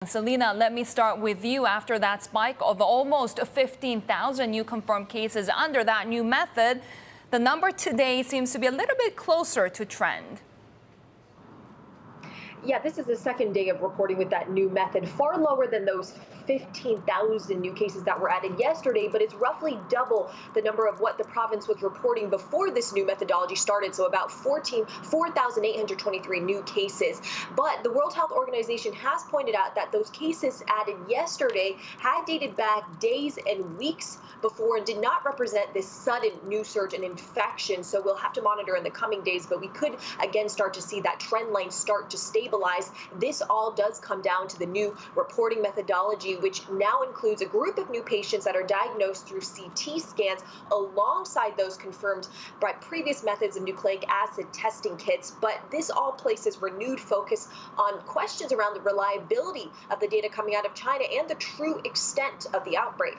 Selena, let me start with you. After that spike of almost 15,000 new confirmed cases under that new method, the number today seems to be a little bit closer to trend. Yeah, this is the second day of reporting with that new method, far lower than those 15,000 new cases that were added yesterday, but it's roughly double the number of what the province was reporting before this new methodology started, so about 4,823 new cases. But the World Health Organization has pointed out that those cases added yesterday had dated back days and weeks before and did not represent this sudden new surge in infection. So we'll have to monitor in the coming days, but we could again start to see that trend line start to stabilize. This all does come down to the new reporting methodology, which now includes a group of new patients that are diagnosed through CT scans alongside those confirmed by previous methods of nucleic acid testing kits. But this all places renewed focus on questions around the reliability of the data coming out of China and the true extent of the outbreak.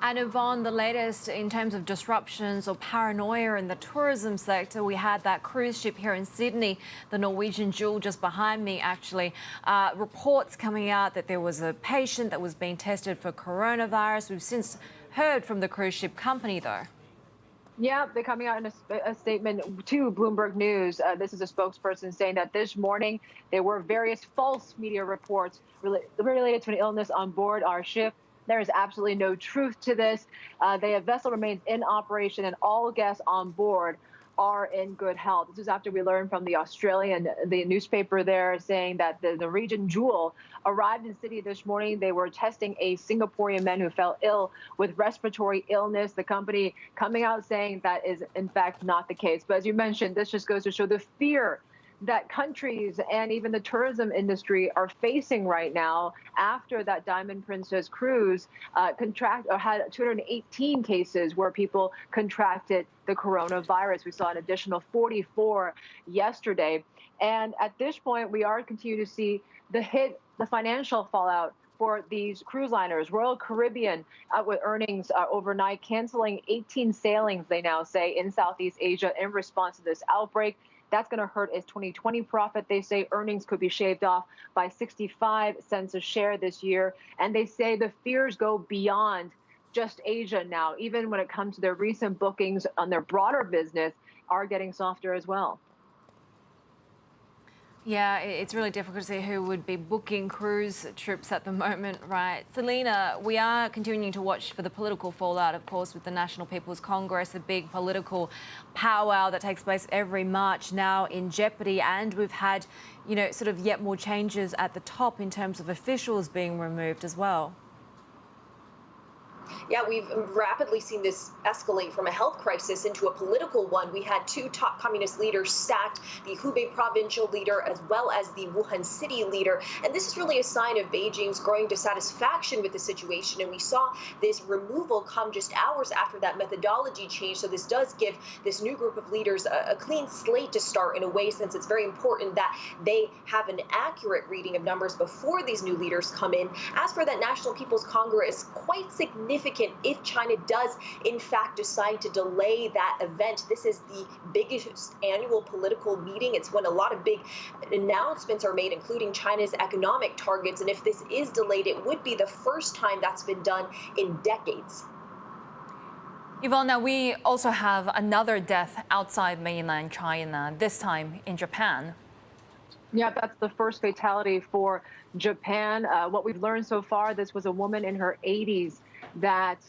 And Yvonne, the latest in terms of disruptions or paranoia in the tourism sector, we had that cruise ship here in Sydney, the Norwegian Jewel just behind me actually, reports coming out that there was a patient that was being tested for coronavirus. We've since heard from the cruise ship company though. Yeah, they're coming out in a statement to Bloomberg News. This is a spokesperson saying that this morning there were various false media reports related to an illness on board our ship. There is absolutely no truth to this. The vessel remains in operation and all guests on board are in good health. This is after we learned from the newspaper there saying that the Norwegian Jewel arrived in Sydney this morning. They were testing a Singaporean man who fell ill with respiratory illness. The company coming out saying that is in fact not the case. But as you mentioned, this just goes to show the fear that countries and even the tourism industry are facing right now after that Diamond Princess cruise had 218 cases where people contracted the coronavirus. We saw an additional 44 yesterday. And at this point, we are continuing to see the financial fallout for these cruise liners. Royal Caribbean with earnings overnight, canceling 18 sailings, they now say, in Southeast Asia in response to this outbreak. That's going to hurt its 2020 profit. They say earnings could be shaved off by 65 cents a share this year. And they say the fears go beyond just Asia now. Even when it comes to their recent bookings on their broader business are getting softer as well. Yeah, it's really difficult to see who would be booking cruise trips at the moment, right? Selena, we are continuing to watch for the political fallout, of course, with the National People's Congress, a big political powwow that takes place every March now in jeopardy. And we've had, sort of yet more changes at the top in terms of officials being removed as well. Yeah, we've rapidly seen this escalate from a health crisis into a political one. We had two top communist leaders sacked, the Hubei provincial leader as well as the Wuhan city leader. And this is really a sign of Beijing's growing dissatisfaction with the situation. And we saw this removal come just hours after that methodology change. So this does give this new group of leaders a clean slate to start in a way, since it's very important that they have an accurate reading of numbers before these new leaders come in. As for that National People's Congress, quite significant if China does, in fact, decide to delay that event. This is the biggest annual political meeting. It's when a lot of big announcements are made, including China's economic targets. And if this is delayed, it would be the first time that's been done in decades. Yvonne, now we also have another death outside mainland China, this time in Japan. Yeah, that's the first fatality for Japan. What we've learned so far, this was a woman in her 80s that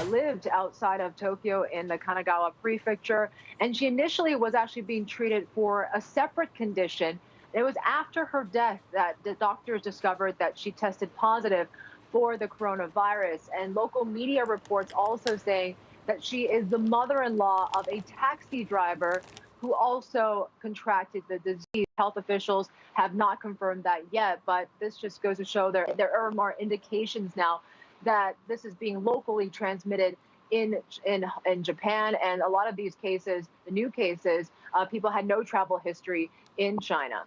lived outside of Tokyo in the Kanagawa prefecture. And she initially was actually being treated for a separate condition. It was after her death that the doctors discovered that she tested positive for the coronavirus. And local media reports also saying that she is the mother-in-law of a taxi driver who also contracted the disease. Health officials have not confirmed that yet, but this just goes to show there are more indications now that this is being locally transmitted in Japan. And a lot of these cases, the new cases, people had no travel history in China.